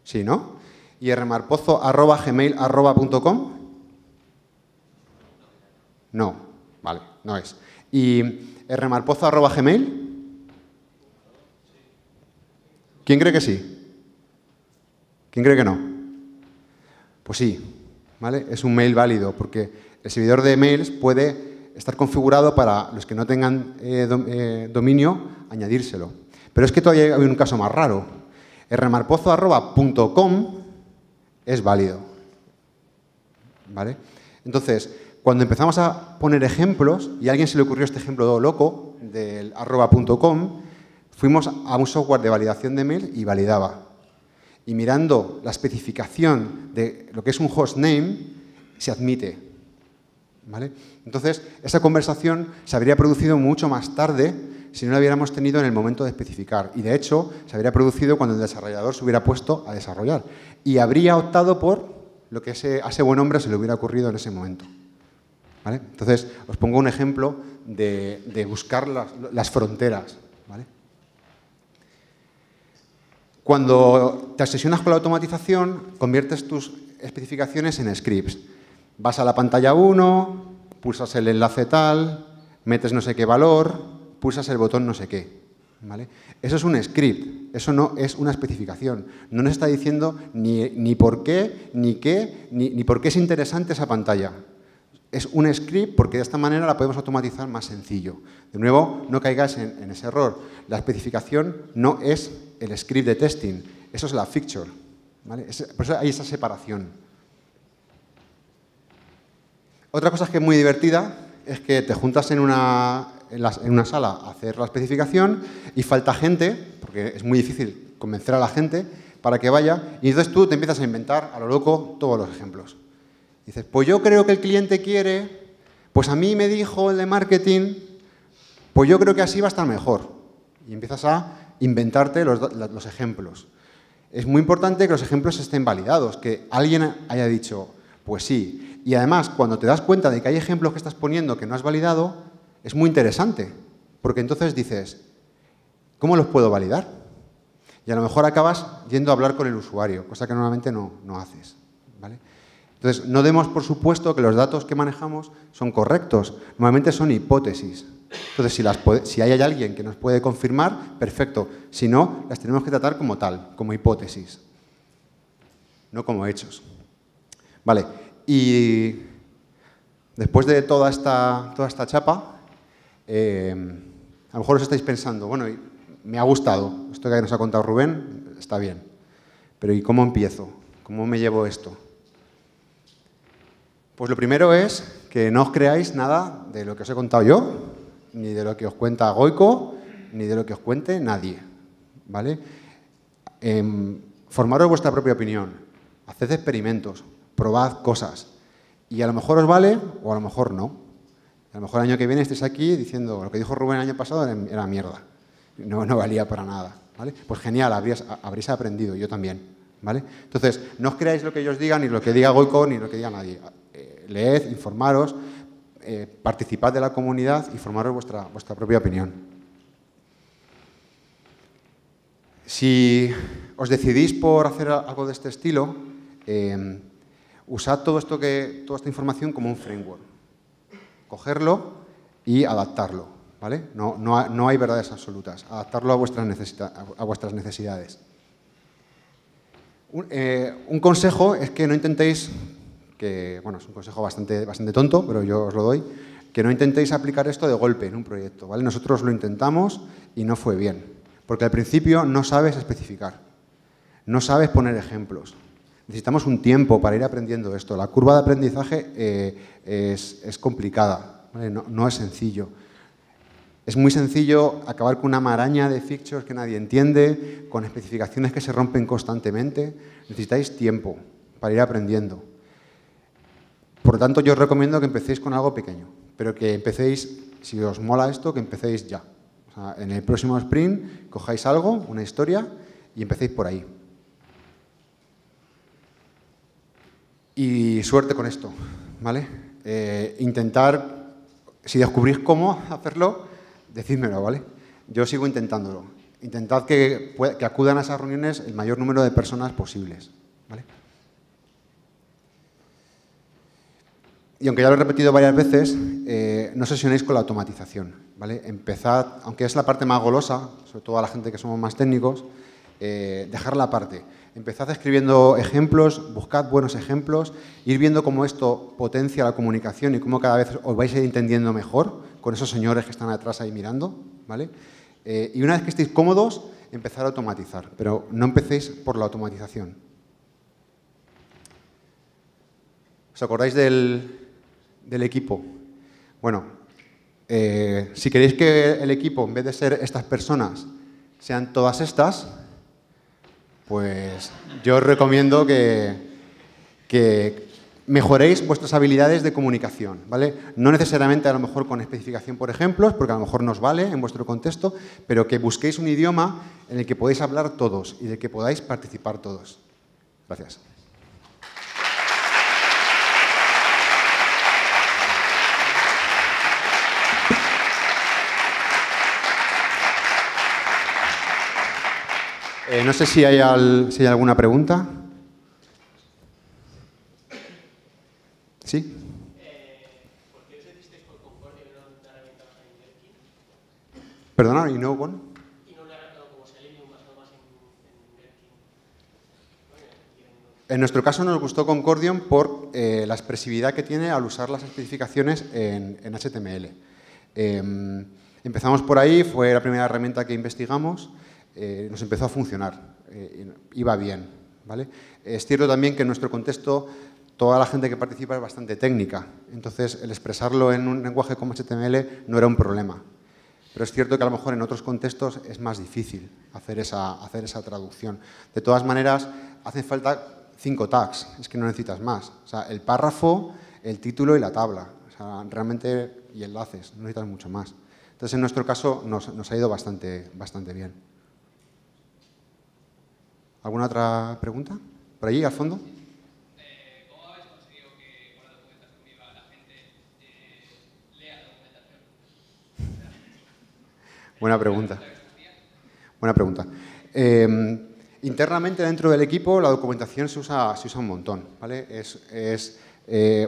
Sí, ¿no? ¿Y rmarpozo@gmail.com? No, vale, no es. ¿Y rmarpozo@gmail? ¿Quién cree que sí? ¿Quién cree que no? Pues sí, ¿vale? Es un mail válido porque el servidor de mails puede estar configurado para los que no tengan dominio, añadírselo. Pero es que todavía hay un caso más raro. rmarpozo@.com es válido, ¿vale? Entonces, cuando empezamos a poner ejemplos, y a alguien se le ocurrió este ejemplo loco del @.com, fuimos a un software de validación de mail y validaba. Y mirando la especificación de lo que es un hostname, se admite, ¿vale? Entonces, esa conversación se habría producido mucho más tarde si no la hubiéramos tenido en el momento de especificar. Y, de hecho, se habría producido cuando el desarrollador se hubiera puesto a desarrollar. Y habría optado por lo que a ese buen hombre se le hubiera ocurrido en ese momento, ¿vale? Entonces, os pongo un ejemplo de buscar las fronteras, ¿vale? Cuando te obsesionas con la automatización, conviertes tus especificaciones en scripts. Vas a la pantalla 1, pulsas el enlace tal, metes no sé qué valor, pulsas el botón no sé qué, ¿vale? Eso es un script, eso no es una especificación. No nos está diciendo ni por qué, ni qué, ni por qué es interesante esa pantalla. Es un script porque de esta manera la podemos automatizar más sencillo. De nuevo, no caigáis en ese error. La especificación no es el script de testing, eso es la feature, ¿vale? Por eso hay esa separación. Otra cosa que es muy divertida es que te juntas en una sala a hacer la especificación y falta gente, porque es muy difícil convencer a la gente para que vaya, y entonces tú te empiezas a inventar a lo loco todos los ejemplos. Dices, pues yo creo que el cliente quiere, pues a mí me dijo el de marketing, pues yo creo que así va a estar mejor. Y empiezas a inventarte los ejemplos. Es muy importante que los ejemplos estén validados, que alguien haya dicho, pues sí. Y además, cuando te das cuenta de que hay ejemplos que estás poniendo que no has validado, es muy interesante, porque entonces dices, ¿cómo los puedo validar? Y a lo mejor acabas yendo a hablar con el usuario, cosa que normalmente no haces, ¿vale? Entonces, no demos por supuesto que los datos que manejamos son correctos. Normalmente son hipótesis. Entonces, si hay alguien que nos puede confirmar, perfecto. Si no, las tenemos que tratar como tal, como hipótesis, no como hechos. Vale, y después de toda esta chapa, a lo mejor os estáis pensando, bueno, me ha gustado, esto que nos ha contado Rubén está bien, pero ¿y cómo empiezo? ¿Cómo me llevo esto? Pues lo primero es que no os creáis nada de lo que os he contado yo, ni de lo que os cuenta Goico, ni de lo que os cuente nadie, ¿vale? Formaros vuestra propia opinión, haced experimentos, probad cosas, y a lo mejor os vale o a lo mejor no. A lo mejor el año que viene estéis aquí diciendo lo que dijo Rubén el año pasado era mierda, no valía para nada, ¿vale? Pues genial, habréis aprendido, yo también, ¿vale? Entonces, no os creáis lo que yo os diga, ni lo que diga Goico, ni lo que diga nadie. Leed, informaros, participad de la comunidad y formaros vuestra propia opinión. Si os decidís por hacer algo de este estilo, usad toda esta información como un framework. Cogerlo y adaptarlo, ¿vale? No hay verdades absolutas. Adaptarlo a vuestras necesidades. Un consejo es que no intentéis, bueno, es un consejo bastante tonto, pero yo os lo doy, que no intentéis aplicar esto de golpe en un proyecto, ¿vale? Nosotros lo intentamos y no fue bien, porque al principio no sabes especificar, no sabes poner ejemplos. Necesitamos un tiempo para ir aprendiendo esto. La curva de aprendizaje es complicada, ¿vale? No es sencillo. Es muy sencillo acabar con una maraña de features que nadie entiende, con especificaciones que se rompen constantemente. Necesitáis tiempo para ir aprendiendo. Por lo tanto, yo os recomiendo que empecéis con algo pequeño, pero que empecéis, si os mola esto, que empecéis ya. O sea, en el próximo sprint, cojáis algo, una historia, y empecéis por ahí. Y suerte con esto, ¿vale? Intentar, si descubrís cómo hacerlo, decídmelo, ¿vale? Yo sigo intentándolo. Intentad que acudan a esas reuniones el mayor número de personas posibles, ¿vale? Y aunque ya lo he repetido varias veces, no obsesionéis con la automatización, ¿vale? Empezad, aunque es la parte más golosa, sobre todo a la gente que somos más técnicos, dejarla aparte. Empezad escribiendo ejemplos, buscad buenos ejemplos, ir viendo cómo esto potencia la comunicación y cómo cada vez os vais a ir entendiendo mejor con esos señores que están atrás ahí mirando, ¿vale? Y una vez que estéis cómodos, empezar a automatizar, pero no empecéis por la automatización. ¿Os acordáis del equipo? Bueno, si queréis que el equipo, en vez de ser estas personas, sean todas estas, pues yo os recomiendo que mejoréis vuestras habilidades de comunicación, ¿vale? No necesariamente a lo mejor con especificación por ejemplos, porque a lo mejor nos vale en vuestro contexto, pero que busquéis un idioma en el que podáis hablar todos y del que podáis participar todos. Gracias. No sé si hay alguna pregunta. ¿Sí? ¿Por qué os decidisteis por Concordia y no una herramienta basada en Gherkin? Perdona, ¿y no con? Y no una herramienta como Selenium basado más en Gherkin. En nuestro caso nos gustó Concordium por la expresividad que tiene al usar las especificaciones en HTML. Empezamos por ahí, fue la primera herramienta que investigamos, nos empezó a funcionar, iba bien, ¿vale? Es cierto también que en nuestro contexto toda la gente que participa es bastante técnica, entonces el expresarlo en un lenguaje como HTML no era un problema. Pero es cierto que a lo mejor en otros contextos es más difícil hacer esa traducción. De todas maneras, hacen falta 5 tags, es que no necesitas más. O sea, el párrafo, el título y la tabla. O sea, realmente, y enlaces, no necesitas mucho más. Entonces, en nuestro caso, nos ha ido bastante bien. ¿Alguna otra pregunta? ¿Por allí, al fondo? ¿Cómo habéis conseguido que con la documentación viva la gente lea la documentación? Buena pregunta. Buena pregunta. Internamente dentro del equipo la documentación se usa un montón, ¿vale? Es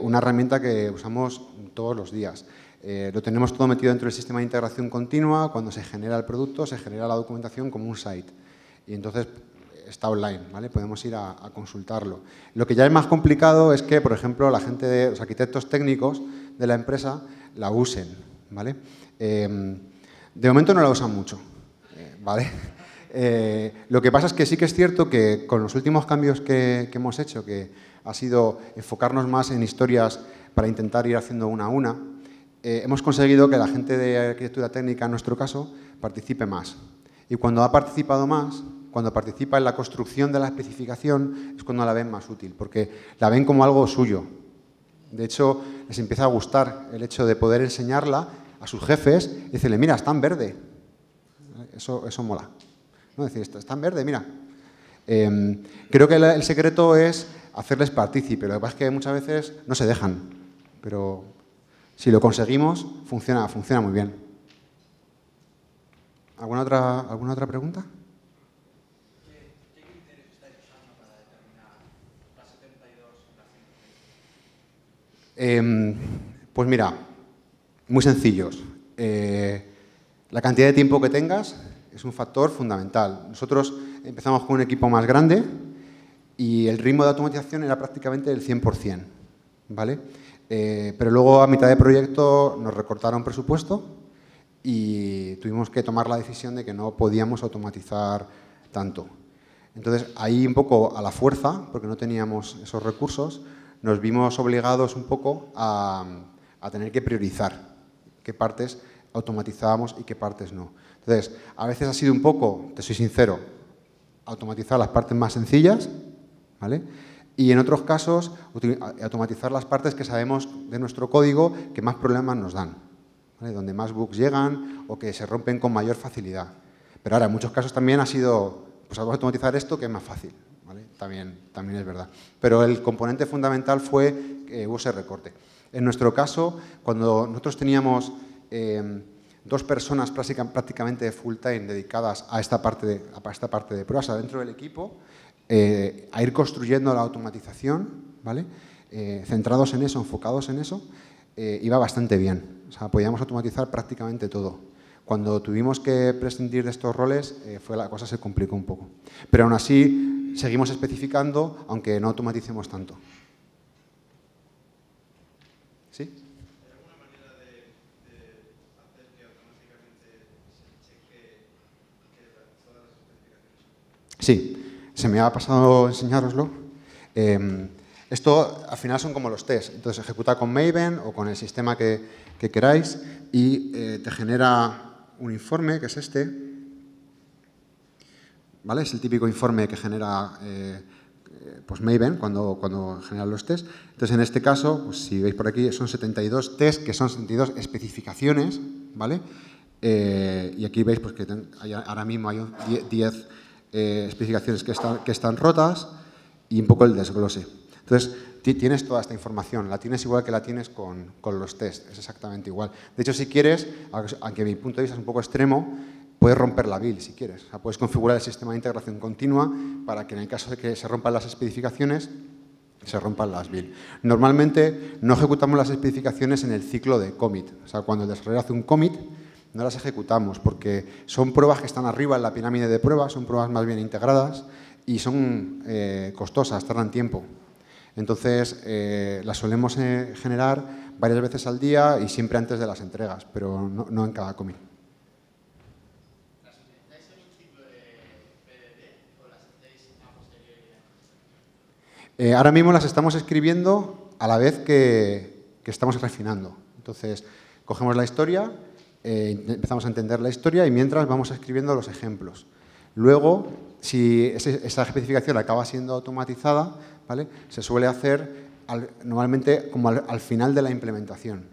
una herramienta que usamos todos los días. Lo tenemos todo metido dentro del sistema de integración continua. Cuando se genera el producto, se genera la documentación como un site. Y entonces está online, ¿vale? Podemos ir a consultarlo. Lo que ya es más complicado es que, por ejemplo, la gente de los arquitectos técnicos de la empresa la usen, ¿vale? De momento no la usan mucho, ¿vale? Lo que pasa es que sí que es cierto que con los últimos cambios que hemos hecho, que ha sido enfocarnos más en historias para intentar ir haciendo una a una, hemos conseguido que la gente de arquitectura técnica, en nuestro caso, participe más. Y cuando ha participado más, cuando participa en la construcción de la especificación, es cuando la ven más útil, porque la ven como algo suyo. De hecho, les empieza a gustar el hecho de poder enseñarla a sus jefes y decirle, mira, está en verde. Eso mola. ¿No? Decir, está en verde, mira. Creo que el secreto es hacerles partícipe. Lo que pasa es que muchas veces no se dejan, pero si lo conseguimos, funciona muy bien. ¿Alguna otra pregunta? ¿Qué criterios estáis usando para determinar las 72 y las 100%? Pues mira, muy sencillos. La cantidad de tiempo que tengas es un factor fundamental. Nosotros empezamos con un equipo más grande y el ritmo de automatización era prácticamente del 100%, ¿vale? Pero luego a mitad de proyecto nos recortaron presupuesto y tuvimos que tomar la decisión de que no podíamos automatizar tanto. Entonces, ahí un poco a la fuerza, porque no teníamos esos recursos, nos vimos obligados un poco a tener que priorizar. qué partes automatizábamos y qué partes no. Entonces, a veces ha sido un poco, te soy sincero, automatizar las partes más sencillas, ¿vale? Y en otros casos, automatizar las partes que sabemos de nuestro código que más problemas nos dan, ¿vale? Donde más bugs llegan o que se rompen con mayor facilidad. Pero ahora, en muchos casos también ha sido, pues vamos a automatizar esto que es más fácil, ¿vale? También es verdad. Pero el componente fundamental fue que hubo ese recorte. En nuestro caso, cuando nosotros teníamos 2 personas prácticamente full time dedicadas a esta parte de pruebas dentro del equipo, a ir construyendo la automatización, ¿vale? Centrados en eso, enfocados en eso, iba bastante bien. O sea, podíamos automatizar prácticamente todo. Cuando tuvimos que prescindir de estos roles, la cosa se complicó un poco. Pero aún así, seguimos especificando, aunque no automaticemos tanto. ¿Sí? ¿Hay alguna manera de hacer que automáticamente se cheque todas las especificaciones? Sí, se me ha pasado enseñároslo. Esto al final son como los tests. Entonces, ejecuta con Maven o con el sistema que queráis y te genera un informe, que es este. ¿Vale? Es el típico informe que genera pues Maven cuando genera los tests. Entonces, en este caso, pues si veis por aquí, son 72 tests, que son 72 especificaciones, ¿vale? Y aquí veis pues, que ahora mismo hay 10 especificaciones que están rotas y un poco el desglose. Entonces, tienes toda esta información, la tienes igual que la tienes con los tests, es exactamente igual. De hecho, si quieres, aunque mi punto de vista es un poco extremo, puedes romper la build si quieres. O sea, puedes configurar el sistema de integración continua para que en el caso de que se rompan las especificaciones, se rompan las builds. Normalmente no ejecutamos las especificaciones en el ciclo de commit. O sea, cuando el desarrollador hace un commit, no las ejecutamos porque son pruebas que están arriba en la pirámide de pruebas, son pruebas más bien integradas y son costosas, tardan tiempo. Entonces, las solemos generar varias veces al día y siempre antes de las entregas, pero no en cada commit. ¿Las utilizáis en un ciclo de PDD o las hacéis a posteriori? Ahora mismo las estamos escribiendo a la vez que estamos refinando. Entonces, cogemos la historia, empezamos a entender la historia y mientras vamos escribiendo los ejemplos. Luego, si esa especificación acaba siendo automatizada, ¿vale? Se suele hacer normalmente como al final de la implementación.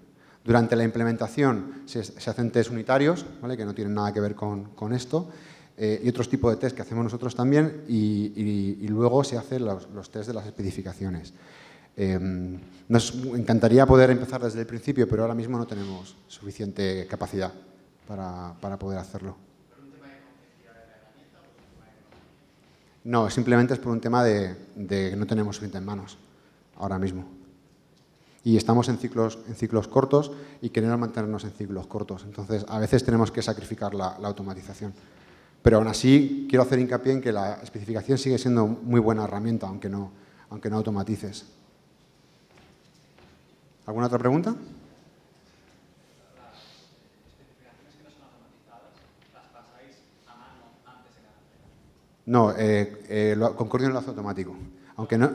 Durante la implementación se hacen test unitarios, ¿vale? Que no tienen nada que ver con esto, y otros tipos de test que hacemos nosotros también, y luego se hacen los test de las especificaciones. Nos encantaría poder empezar desde el principio, pero ahora mismo no tenemos suficiente capacidad para poder hacerlo. No, simplemente es por un tema de que no tenemos suficiente en manos ahora mismo. Y estamos en ciclos cortos y queremos mantenernos en ciclos cortos. Entonces, a veces tenemos que sacrificar la automatización. Pero aún así, quiero hacer hincapié en que la especificación sigue siendo muy buena herramienta, aunque no automatices. ¿Alguna otra pregunta? No, Concordion lo hace automático. Aunque no.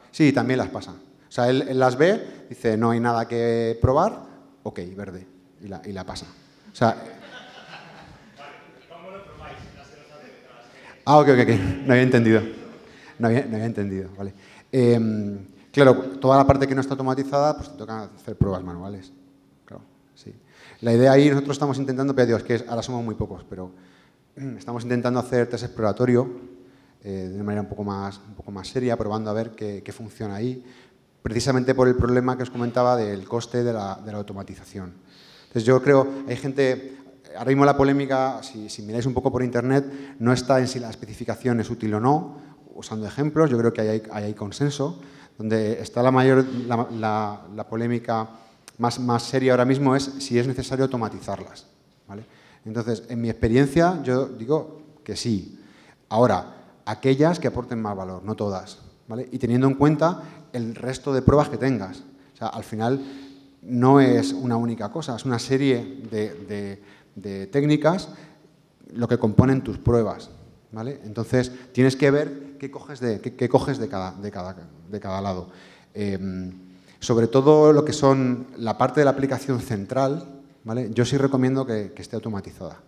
Sí, también las pasa. O sea, él las ve, dice, no hay nada que probar, ok, verde, y la pasa. O sea, ¿Cómo lo probáis? ok. No había entendido. No había entendido, vale. Claro, toda la parte que no está automatizada, pues te toca hacer pruebas manuales. Claro, sí. La idea ahí, nosotros estamos intentando, pero digo, es que ahora somos muy pocos, pero estamos intentando hacer test exploratorio de una manera un poco más seria, probando a ver qué funciona ahí, precisamente por el problema que os comentaba del coste de la automatización. Entonces yo creo, hay gente, ahora mismo la polémica, si miráis un poco por internet, no está en si la especificación es útil o no, usando ejemplos, yo creo que ahí hay consenso. Donde está la polémica más seria ahora mismo es si es necesario automatizarlas, ¿vale? Entonces, en mi experiencia, yo digo que sí. Ahora, aquellas que aporten más valor, no todas, ¿vale? Y teniendo en cuenta el resto de pruebas que tengas. O sea, al final no es una única cosa, es una serie de técnicas lo que componen tus pruebas, ¿vale? Entonces, tienes que ver qué coges de cada lado. Sobre todo lo que son la parte de la aplicación central, ¿vale? Yo sí recomiendo que esté automatizada.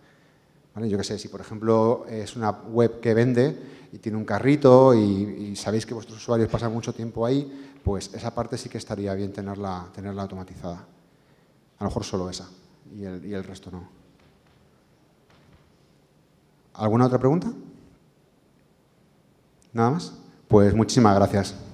¿Vale? Yo qué sé, si por ejemplo es una web que vende y tiene un carrito y sabéis que vuestros usuarios pasan mucho tiempo ahí, pues esa parte sí que estaría bien tenerla automatizada. A lo mejor solo esa y el resto no. ¿Alguna otra pregunta? ¿Nada más? Pues muchísimas gracias.